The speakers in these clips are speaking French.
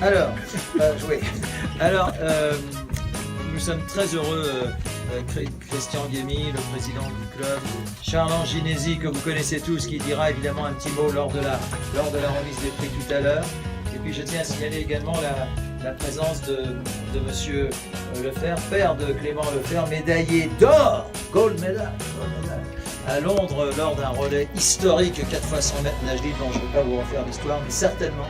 Alors, oui. Alors, nous sommes très heureux, Christian Guémy, le président du club, Charles-Ange Ginesi, que vous connaissez tous, qui dira évidemment un petit mot lors de la remise des prix tout à l'heure. Et puis je tiens à signaler également la présence de Monsieur Lefer, père de Clément Lefer, médaillé d'or, gold medal, à Londres lors d'un relais historique 4 x 100 mètres nage libre, dont je ne vais pas vous refaire l'histoire, mais certainement,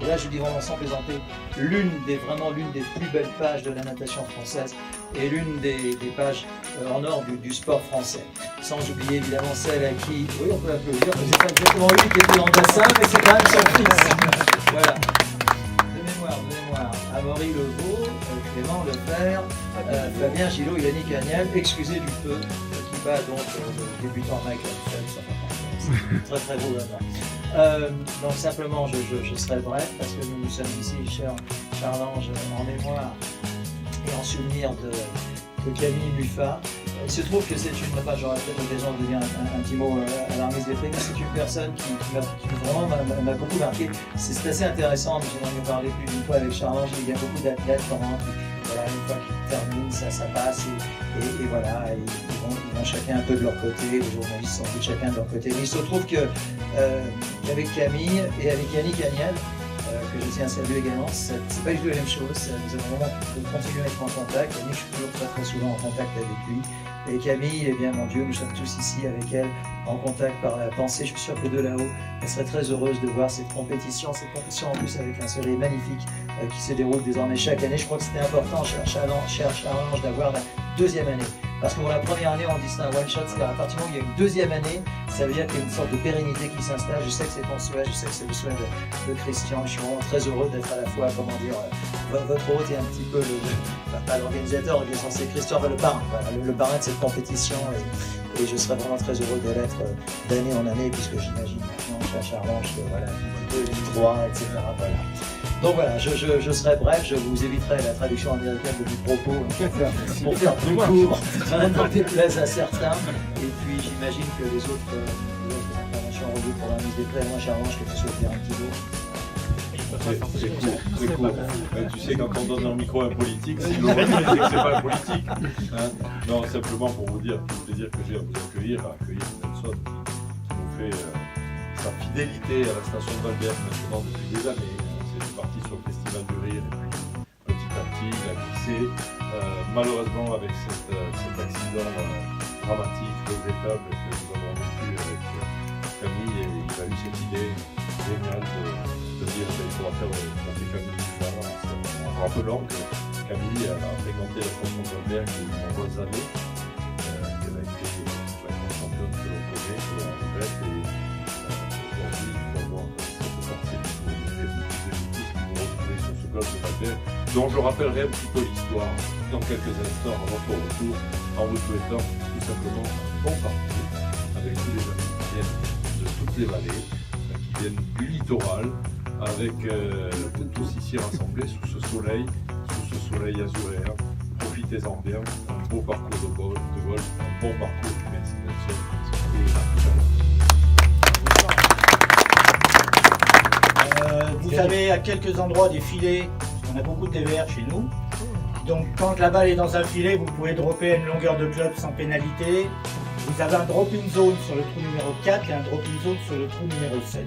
et là je dis vraiment sans plaisanter, l'une des plus belles pages de la natation française et l'une des pages en or du sport français. Sans oublier évidemment celle à qui, oui on peut applaudir, mais c'est pas exactement lui qui était dans le bassin, mais c'est quand même son fils. Voilà. De mémoire. Amaury Leveau, Clément Lefer, Fabien Gillot, Yannick Agnel, excusez du peu, qui bat donc le débutant Michael Phelps, c'est très très beau là-bas. Donc simplement, je serai bref, parce que nous sommes ici, cher Charles-Ange, en mémoire et en souvenir de Camille Muffat. Il se trouve que c'est une, enfin j'aurai peut-être l'occasion de dire un petit mot à la remise des prix, mais c'est une personne qui vraiment m'a beaucoup marqué. C'est assez intéressant, j'en ai parlé plus d'une fois avec Charles-Ange, il y a beaucoup d'athlètes vraiment qui, voilà, une fois qu'ils terminent, ça passe et voilà, ils vont chacun un peu de leur côté, les journalistes sont tous chacun de leur côté. Mais il se trouve que avec Camille et avec Yannick Agnel, que je tiens à saluer également, c'est pas du tout la même chose, nous avons vraiment continué à être en contact. Yannick, je suis toujours très très souvent en contact avec lui. Et Camille, eh bien mon Dieu, nous sommes tous ici avec elle, en contact par la pensée. Je suis sûr que de là-haut, elle serait très heureuse de voir cette compétition en plus avec un soleil magnifique qui se déroule désormais chaque année. Je crois que c'était important, cher Charles-Ange, d'avoir la deuxième année. Parce que pour la première année, on dit c'est un one-shot, c'est-à-dire à partir du moment où il y a une deuxième année, ça veut dire qu'il y a une sorte de pérennité qui s'installe. Je sais que c'est ton souhait, je sais que c'est le souhait de Christian. Je suis vraiment très heureux d'être à la fois, comment dire, votre hôte et un petit peu pas l'organisateur, qui est censé Christian, le parrain, voilà, le parrain de cette compétition. Et je serais vraiment très heureux de l'être d'année en année, puisque j'imagine maintenant, cher Charles-Ange, que voilà, Ligue 2, Ligue 3, etc. Voilà. Donc voilà, je serai bref, je vous éviterai la traduction américaine de mes propos pour faire plus court, n'en déplaise à certains. Et puis j'imagine que les autres interventions auront lieu pour la mise des prix. Moi, Charles-Ange, quelque chose dire un petit mot. C'est court. Tu sais, quand on donne un micro à un politique, c'est que c'est pas un politique. Hein, non, simplement pour vous dire tout le plaisir que j'ai à vous accueillir Nelson, qui nous fait sa fidélité à la station de Valbert maintenant depuis des années. C'est parti sur le Festival du Rire, et puis petit à petit, il a glissé. Malheureusement, avec cet accident dramatique, regrettable que nous avons vécu avec Camille, et il a eu cette idée géniale de dire qu'il faudra faire monter Camille Muffat, en rappelant que Camille a fréquenté la station de Valbert il y a de nombreuses années, qu'elle a été la grande championne que l'on connaît, que l'on regrette, et aujourd'hui, il faut avoir cette partie sur ce club de Valbert, dont je rappellerai un petit peu l'histoire dans quelques instants à votre retour, en vous souhaitant tout simplement un bon parcours avec tous les amis qui viennent de toutes les vallées, qui viennent du littoral, avec vous tous ici rassemblés sous ce soleil azuréen. Profitez-en bien, un beau parcours de golf, un bon parcours. Merci Nelson. Vous avez à quelques endroits des filets, on a beaucoup de DVR chez nous. Donc quand la balle est dans un filet, vous pouvez dropper à une longueur de club sans pénalité. Vous avez un drop-in zone sur le trou numéro 4 et un drop-in zone sur le trou numéro 7.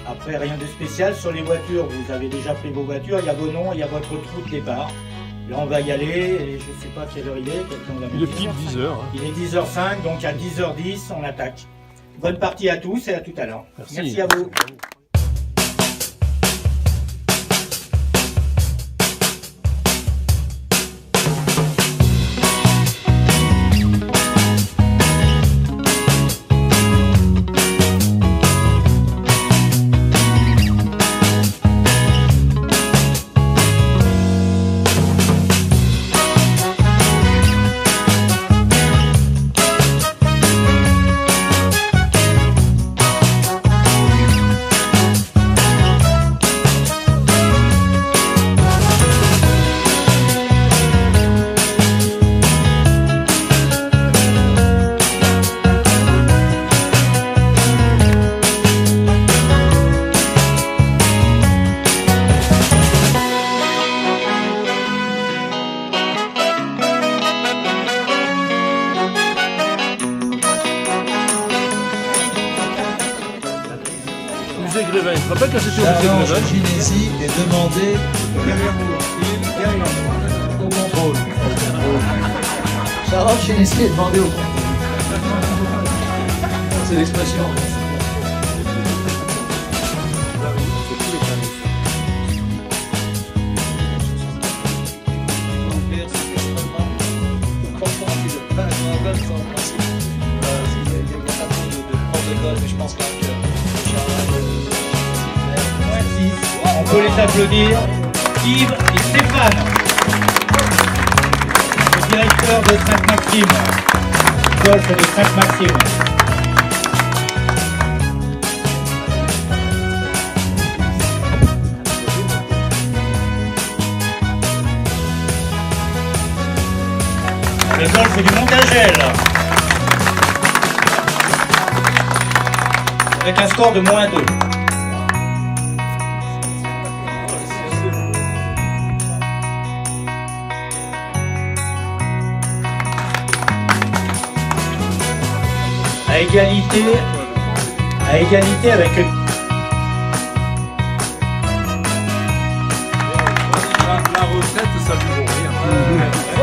Après, rien de spécial. Sur les voitures, vous avez déjà pris vos voitures, il y a vos noms, il y a votre trou de départ. Là, on va y aller, et je ne sais pas quelle heure il est. Il est pile 10h. Il est 10h05, donc à 10h10, on attaque. Bonne partie à tous et à tout à l'heure. Merci à vous. Grévin. Tu te rappelles quand c'était au lycée Charles Grévin? Ginesi est demandé au contrôle. Charles Ginesi est demandé au contrôle. C'est l'expression. Je pense que On peut les applaudir. Yves et Stéphane, le directeur de Sainte-Maxime, golf de Sainte-Maxime. Le golf du Montagel, avec un score de -2. À égalité avec La retraite, ça ne vaut rien.